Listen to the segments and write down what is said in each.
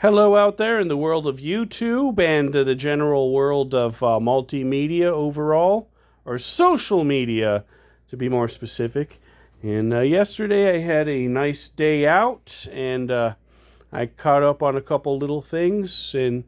Hello out there in the world of YouTube and the general world of multimedia overall, or social media to be more specific. And yesterday I had a nice day out and I caught up on a couple little things, and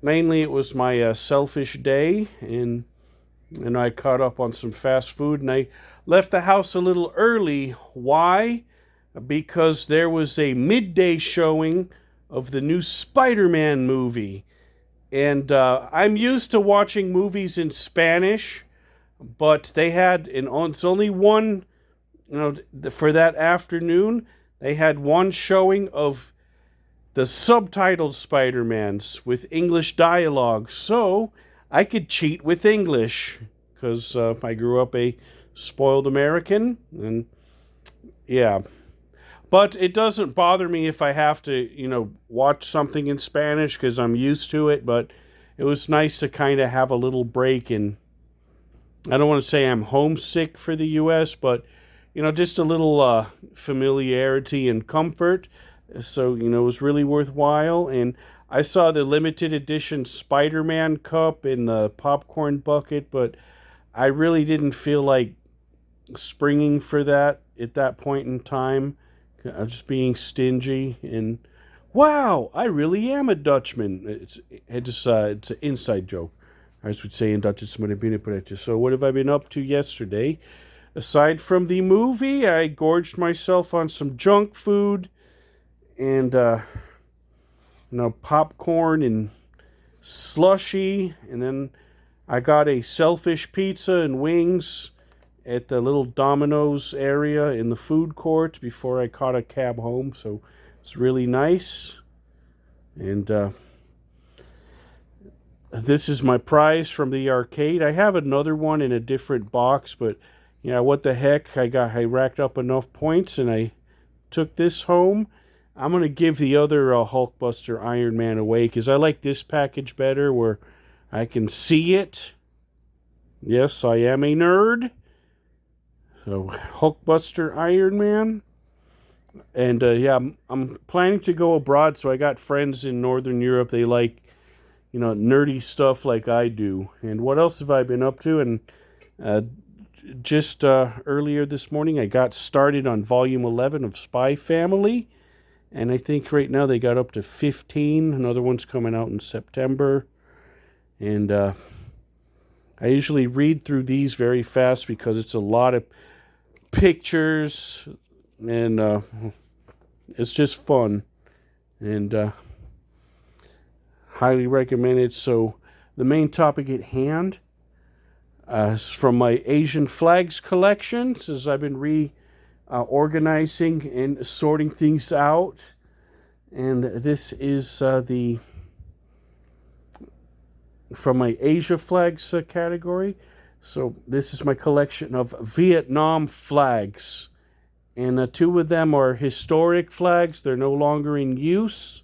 mainly it was my selfish day, and I caught up on some fast food, and I left the house a little early. Why? Because there was a midday showing of the new Spider-Man movie. And I'm used to watching movies in Spanish, but they had, it's only one, for that afternoon, they had one showing of the subtitled Spider-Mans with English dialogue. So I could cheat with English because I grew up a spoiled American, and yeah. But it doesn't bother me if I have to, watch something in Spanish because I'm used to it. But it was nice to kind of have a little break. And I don't want to say I'm homesick for the U.S., but, just a little familiarity and comfort. So, it was really worthwhile. And I saw the limited edition Spider-Man cup in the popcorn bucket, but I really didn't feel like springing for that at that point in time. I'm just being stingy, and wow, I really am a Dutchman. It's an inside joke, as would say in Dutch. It's mijn binnenpretje. So what have I been up to yesterday? Aside from the movie, I gorged myself on some junk food and popcorn and slushy, and then I got a Selfish pizza and wings at the little Domino's area in the food court before I caught a cab home. So it's really nice. And this is my prize from the arcade. I have another one in a different box, but what the heck? I racked up enough points and I took this home. I'm going to give the other Hulkbuster Iron Man away because I like this package better where I can see it. Yes, I am a nerd. So, Hulkbuster Iron Man. And, I'm planning to go abroad, so I got friends in Northern Europe. They like, nerdy stuff like I do. And what else have I been up to? And just earlier this morning, I got started on Volume 11 of Spy Family. And I think right now they got up to 15. Another one's coming out in September. And I usually read through these very fast because it's a lot of pictures, and it's just fun, and highly recommend it. So the main topic at hand is from my Asian flags collection, as I've been reorganizing and sorting things out. And this is from my Asia flags category. So this is my collection of Vietnam flags. And two of them are historic flags. They're no longer in use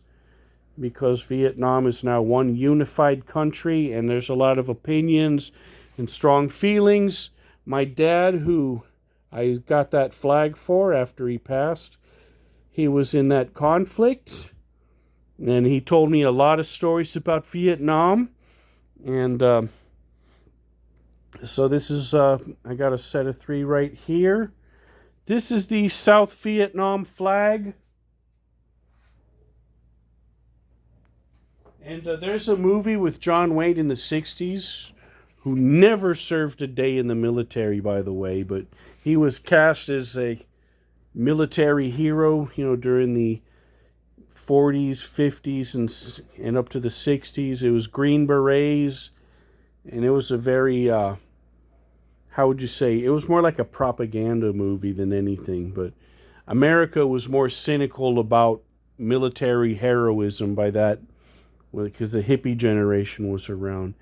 because Vietnam is now one unified country, and there's a lot of opinions and strong feelings. My dad, who I got that flag for after he passed, he was in that conflict, and he told me a lot of stories about Vietnam. And so this is, I got a set of 3 right here. This is the South Vietnam flag. And there's a movie with John Wayne in the 60s, who never served a day in the military, by the way, but he was cast as a military hero, during the 40s, 50s, and up to the 60s. It was Green Berets, and it was a very, how would you say, it was more like a propaganda movie than anything, but America was more cynical about military heroism by that, because the hippie generation was around.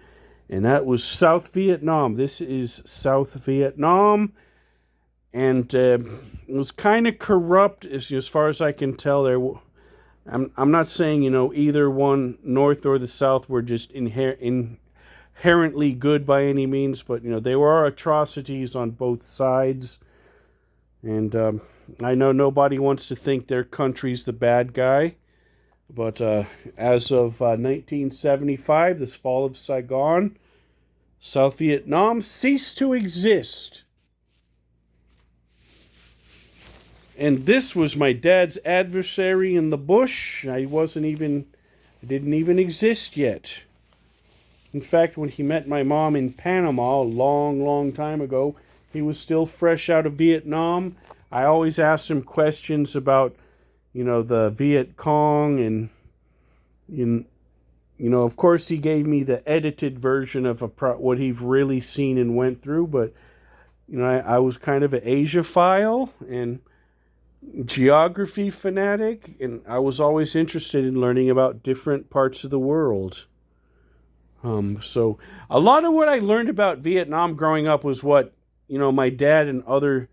And that was South Vietnam. This is South Vietnam, and it was kind of corrupt as far as I can tell. I'm not saying, either one, North or the South, were just inherently good by any means, but, there were atrocities on both sides. And I know nobody wants to think their country's the bad guy, But as of 1975, this fall of Saigon, South Vietnam ceased to exist. And this was my dad's adversary in the bush. I didn't even exist yet. In fact, when he met my mom in Panama a long, long time ago, he was still fresh out of Vietnam. I always asked him questions about, the Vietcong, and, of course he gave me the edited version of what he've really seen and went through, but, I was kind of an Asiaphile and geography fanatic, and I was always interested in learning about different parts of the world. So a lot of what I learned about Vietnam growing up was what, my dad and other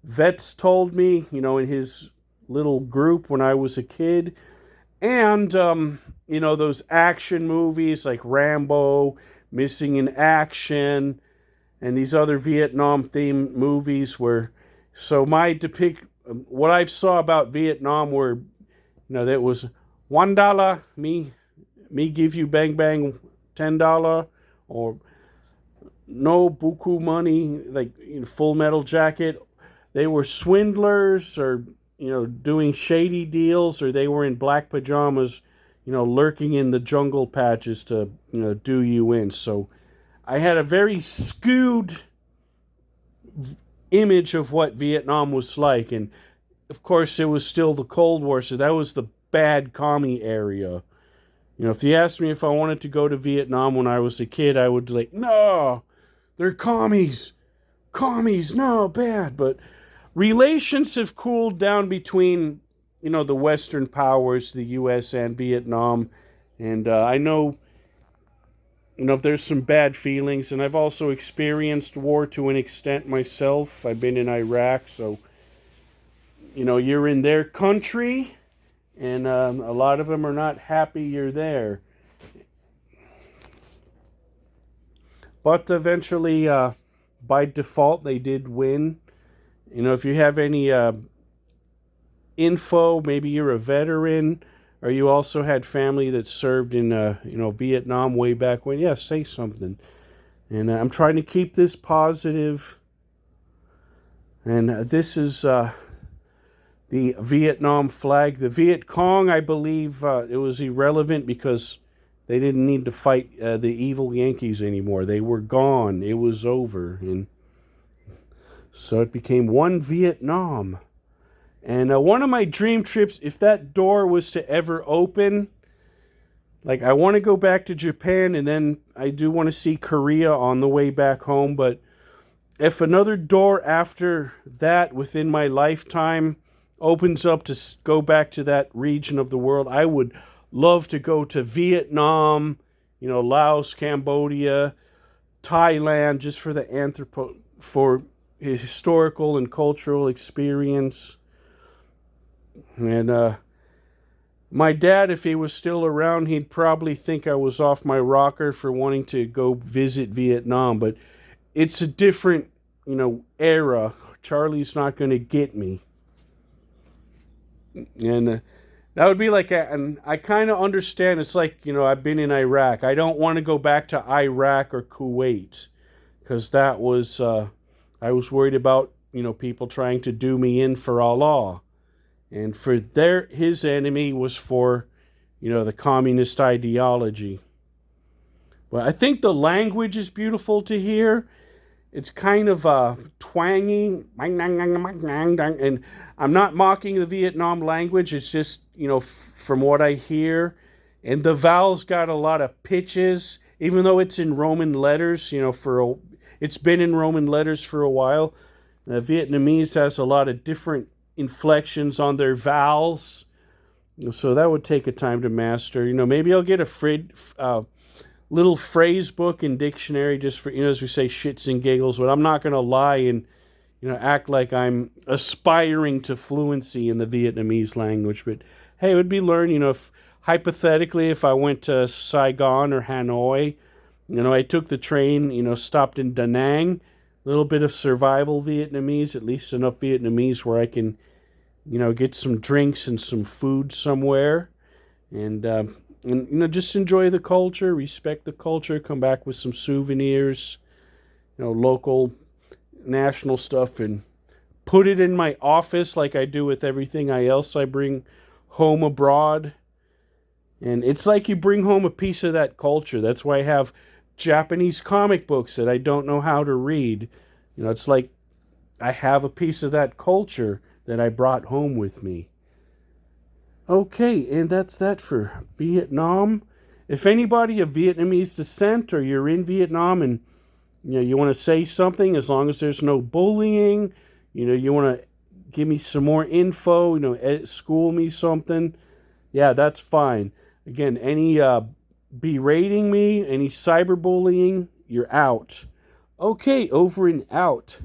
vets told me, in his little group when I was a kid. And, those action movies like Rambo, Missing in Action, and these other Vietnam-themed movies so what I saw about Vietnam were, that was $1, me give you bang bang $10, or no buku money, like Full Metal Jacket. They were swindlers, or doing shady deals, or they were in black pajamas, lurking in the jungle patches to do you in. So I had a very skewed image of what Vietnam was like, and of course it was still the Cold War, so that was the bad commie area. If you asked me if I wanted to go to Vietnam when I was a kid, I would be like, no, they're commies, no, bad. But relations have cooled down between, the Western powers, the U.S. and Vietnam, and I know, if there's some bad feelings, and I've also experienced war to an extent myself. I've been in Iraq, so, you're in their country, and a lot of them are not happy you're there. But eventually, by default, they did win. If you have any info, maybe you're a veteran, or you also had family that served in, Vietnam way back when, say something. And I'm trying to keep this positive. And this is the Vietnam flag. The Vietcong, I believe, it was irrelevant because they didn't need to fight the evil Yankees anymore. They were gone. It was over. And so it became one Vietnam. And one of my dream trips, if that door was to ever open, like I want to go back to Japan, and then I do want to see Korea on the way back home. But if another door after that within my lifetime opens up to go back to that region of the world, I would love to go to Vietnam, Laos, Cambodia, Thailand, just for the for historical and cultural experience. And my dad, if he was still around, he'd probably think I was off my rocker for wanting to go visit Vietnam. But it's a different, era. Charlie's not going to get me. And that would be like, and I kind of understand. It's like, I've been in Iraq. I don't want to go back to Iraq or Kuwait, because that was, I was worried about, people trying to do me in for Allah. And for his enemy was for, the communist ideology. But I think the language is beautiful to hear. It's kind of twangy, and I'm not mocking the Vietnam language. It's just, from what I hear, and the vowels got a lot of pitches, even though it's in Roman letters. It's been in Roman letters for a while. Vietnamese has a lot of different inflections on their vowels, so that would take a time to master. Maybe I'll get a little phrase book and dictionary just for, as we say, shits and giggles, but I'm not going to lie and, act like I'm aspiring to fluency in the Vietnamese language. But hey, it would be learned, if hypothetically, if I went to Saigon or Hanoi, I took the train, stopped in Da Nang, a little bit of survival Vietnamese, at least enough Vietnamese where I can, get some drinks and some food somewhere. And just enjoy the culture, respect the culture, come back with some souvenirs, local, national stuff, and put it in my office like I do with everything else I bring home abroad. And it's like you bring home a piece of that culture. That's why I have Japanese comic books that I don't know how to read. It's like I have a piece of that culture that I brought home with me. Okay, and that's that for Vietnam. If anybody of Vietnamese descent or you're in Vietnam and you want to say something, as long as there's no bullying, you want to give me some more info, school me something, yeah, that's fine. Again, any berating me, any cyberbullying, you're out. Okay, over and out.